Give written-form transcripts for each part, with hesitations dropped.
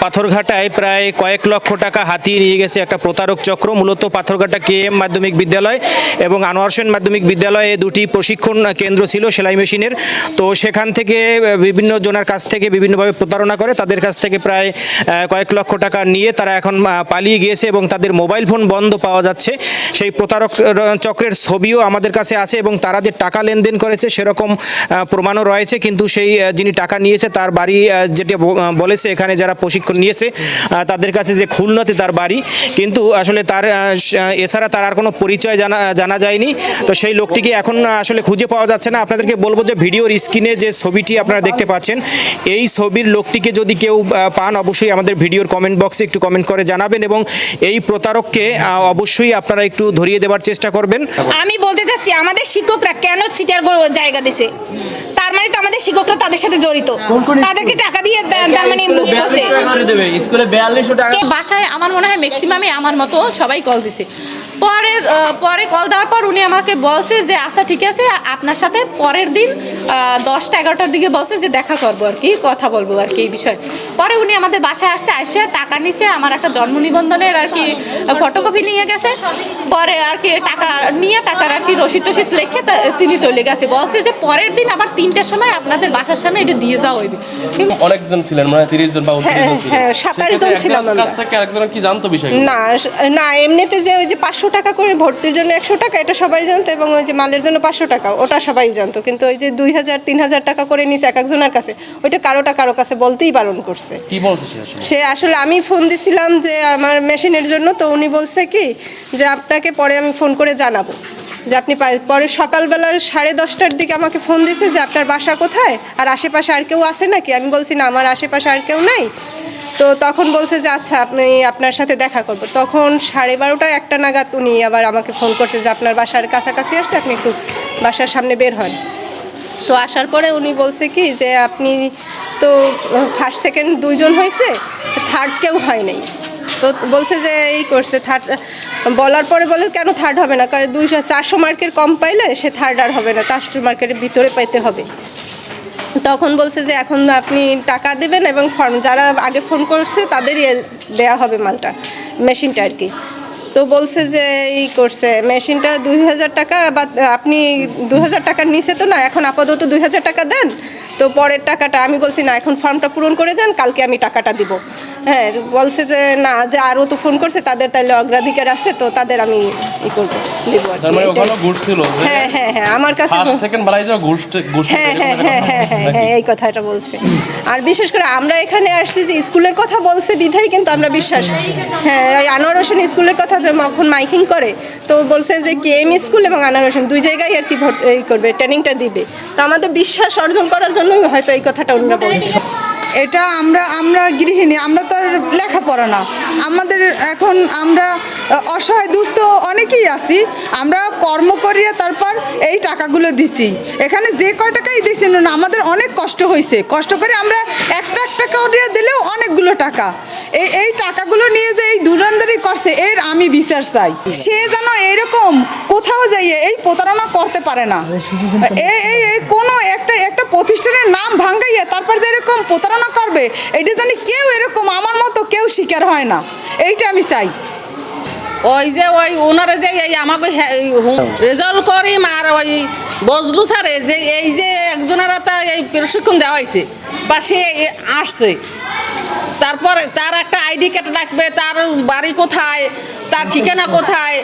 পাথরঘাটায় প্রায় কয়েক লক্ষ টাকা হাতিয়ে নিয়ে গেছে একটা প্রতারক চক্র। মূলত পাথরঘাটা KM মাধ্যমিক বিদ্যালয় এবং আনোয়ার হোসেন মাধ্যমিক বিদ্যালয়ে দুটি প্রশিক্ষণ কেন্দ্র ছিল সেলাই মেশিনের। তো সেখান থেকে বিভিন্ন জনের কাছ থেকে বিভিন্নভাবে প্রতারণা করে, তাদের কাছ থেকে প্রায় কয়েক লক্ষ টাকা নিয়ে তারা এখন পালিয়ে গিয়েছে এবং তাদের মোবাইল ফোন বন্ধ পাওয়া যাচ্ছে। সেই প্রতারক চক্রের ছবিও আমাদের কাছে আছে এবং তারা যে টাকা লেনদেন করেছে সেরকম প্রমাণও রয়েছে। কিন্তু সেই যিনি টাকা নিয়েছে তার বাড়ি যেটা বলেছে এখানে যারা প্রশিক্ষণ নিয়েছে তাদের কাছে যে খুলনাতে তার বাড়ি, কিন্তু আসলে তার এছাড়া তার আর কোনো পরিচয় জানা যায়নি। তো সেই লোকটিকে এখন আসলে খুঁজে পাওয়া যাচ্ছে না। আপনাদেরকে বলবো যে ভিডিওর স্ক্রিনে যে ছবিটি আপনারা দেখতে পাচ্ছেন, এই ছবির লোকটিকে যদি কেউ পান অবশ্যই আমাদের ভিডিওর কমেন্ট বক্সে একটু কমেন্ট করে জানাবেন এবং এই প্রতারককে অবশ্যই আপনারা একটু ধরিয়ে দেওয়ার চেষ্টা করবেন। আমি বলতে চাচ্ছি আমাদের শিক্ষকরা কেন সিটার জায়গা দিছে, তার মানে তো আমাদের শিক্ষকরা তাদের সাথে জড়িত, তাদেরকে টাকা দিয়ে তার মানে স্কুলে 4200 টাকা। বাসায় আমার মনে হয় ম্যাক্সিমামই আমার মতো সবাই কল দিছে। পরে কল দেওয়ার পর উনি আমাকে বলছে যে আচ্ছা ঠিক আছে, আপনার সাথে পরের দিন 10টা 11টার দিকে বলছে যে দেখা করবো আর কি, কথা বলবো আর কি এই বিষয়ে। পরে উনি আমাদের বাসায় আসছে, আসে টাকা নিছে, আমার একটা জন্ম নিবন্ধনের আর কি ফটোকপি নিয়ে গেছে। পরে আর কি টাকা নিয়ে টাকার আর কি রসিদ টসিদ লিখে তিনি চলে গেছে। বলছে যে পরের দিন আবার 3টার সময় আপনাদের বাসার সামনে এটা দিয়ে যাওয়া হইবে। অনেকজন ছিলেন, মানে 30 জন বা 29 জন ছিলেন। হ্যাঁ 27 জন ছিলাম আমরা। কাছ থেকে আরেকজন কি জানতো বিষয়টা? না এমনিতে যে ওই যে 500 টাকা করে ভর্তির জন্য 100 টাকা এটা সবাই জানতো, এবং ওই যে মালের জন্য 500 টাকা ওটা সবাই জানতো। কিন্তু ওই যে 2000-3000 টাকা করে নিছে এক একজনের কাছে, ওইটা কারো কাছে বলতেই বারণ করছে। কি বলছে সে আসলে আমি ফোন দিছিলাম যে আমার মেশিনের জন্য, তো উনি বলছে কি যে আপনাকে পরে আমি ফোন করে জানাবো যে আপনি পরে সকালবেলার 10:30টার দিকে আমাকে ফোন দিছে যে আপনার বাসা কোথায় আর আশেপাশে আর কেউ আছে নাকি। আমি বলছি না আমার আশেপাশে আর কেউ নাই। তো তখন বলছে যে আচ্ছা আপনি আপনার সাথে দেখা করবো। তখন 12:30 1টা নাগাদ উনি আবার আমাকে ফোন করছে যে আপনার বাসার কাছাকাছি আসছে, আপনি একটু বাসার সামনে বের হন। তো আসার পরে উনি বলছে কি যে আপনি তো ফার্স্ট সেকেন্ড 2 জন হয়েছে, থার্ড কেউ হয় নাই। তো বলছে যে এই করছে থার্ড, বলার পরে বলে কেন থার্ড হবে না, 400 মার্কের কম পাইলে সে থার্ড আর হবে না, 400 মার্কের ভিতরে পাইতে হবে। তখন বলছে যে এখন আপনি টাকা দেবেন এবং ফর্ম যারা আগে ফোন করছে তাদেরই দেয়া হবে মালটা, মেশিনটা আর কি। তো বলছে যে এই করছে মেশিনটা 2000 টাকা, বা আপনি 2000 টাকার নিচে তো না, এখন আপাতত 2000 টাকা দেন, তো পরের টাকাটা আমি বলছি না এখন ফর্মটা পূরণ করে যান, কালকে আমি টাকাটা দিব। হ্যাঁ বলছে যে না যে আরও তো ফোন করছে তাদের তাইলে অগ্রাধিকার আছে, তো তাদের আমি ই করবো দিব আর কি। মানে ওখানে ঘুষ ছিল। হ্যাঁ আমার কাছে ফার্স্ট সেকেন্ড বাড়াই যাও ঘুষ। হ্যাঁ এই কথাটা বলছে। আর বিশেষ করে আমরা এখানে আসছি যে স্কুলের কথা বলছে বিধাই কিন্তু আমরা বিশ্বাস, হ্যাঁ ওই আনোয়ার হোসেন স্কুলের কথা যখন মাইকিং করে তো বলছে যে KM স্কুল এবং আনোয়ার হোসেন 2 জায়গায় আর কি এই করবে, ট্রেনিংটা দিবে। তো আমাদের বিশ্বাস অর্জন করার জন্যই হয়তো এই কথাটা ওনারা বলছে। এটা আমরা গৃহিণী, আমরা তো আর লেখাপড়া না, আমাদের এখন আমরা অসহায় দুস্থ অনেকেই আছি, আমরা কর্ম করিয়ে তারপর এই টাকাগুলো দিছি। এখানে যে কয় টাকাই দিচ্ছি না আমাদের অনেক কষ্ট হয়েছে, কষ্ট করে আমরা একটা টাকা দিয়ে দিলেও অনেকগুলো টাকা, এই টাকাগুলো নিয়ে যে এই দুরান্দারি করছে এর আমি বিচার চাই। সে যেন এরকম কোথাও যাইয়ে এই প্রতারণা করতে পারে না, এই কোনো একটা প্রতিষ্ঠানের নাম ভাঙ্গাইয়ে তারপর যে এরকম প্রতারণা করবে এটা জানি কেউ এরকম আমার মতো কেউ শিকার হয় না, এইটা আমি চাই। ওই যে ওই ওনারা যে এই আমাকে রেজাল্ট করি আর ওই বজলু স্যারে যে এই যে একজনের এই প্রশিক্ষণ দেওয়া হয়েছে বা সে আসছে, তারপর তার একটা ID কার্ড লাগবে, তার বাড়ি কোথায়, তার ঠিকানা কোথায়,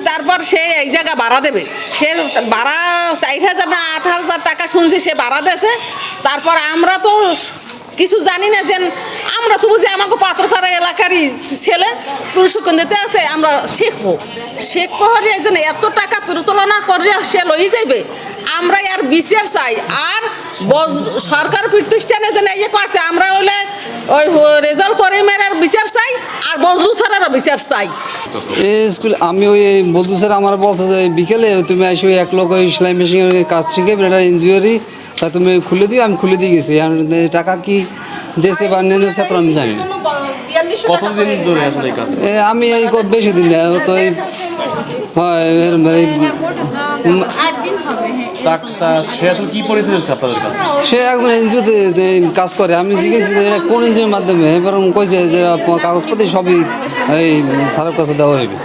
তারপর সে এই জায়গা ভাড়া দেবে। সে ভাড়া 4000 না 8000 টাকা শুনছি সে ভাড়া দেছে। তারপর আমরা তো কিছু জানি না, যে আমরা তো বুঝি আমাকে পাথরপাড়া এলাকারই ছেলে প্রশিক্ষণ দিতে আছে, আমরা শিখবো হলে যেন এত টাকা প্রতুলনা করে সে লই যাবে, আমরা আর বিচার চাই। আর সরকার প্রতিষ্ঠানে যেন ইয়ে করছে, আমরা হলে ওই রেজাল্ট করিমের বিচার চাই আর বজলু স্যারেরও বিচার চাই। এই স্কুল আমি ওই বজলু স্যার আমার বলছে যে বিকেলে তুমি আসো 1 লোক ওই সেলাই মেশিনের কাজ শিখে এটা ইঞ্জুরি, তা তুমি খুলে দিও। আমি খুলে দিয়ে গেছি, টাকা কি দেশে বা নেছে তো আমি জানি না। কতদিন ধরে আসলে এই কাজ? আমি এই বেশি দিন না, তো হ্যাঁ সে আসলে কি পরিস্থিতি হচ্ছে আপনাদের কাছে? সে একজন এনজিওতে যে কাজ করে, আমি জিজ্ঞেস এটা কোন এনজিওর মাধ্যমে, এবার কইছে যে কাগজপত্র সবই এই স্যারের কাছে দেওয়া হবে।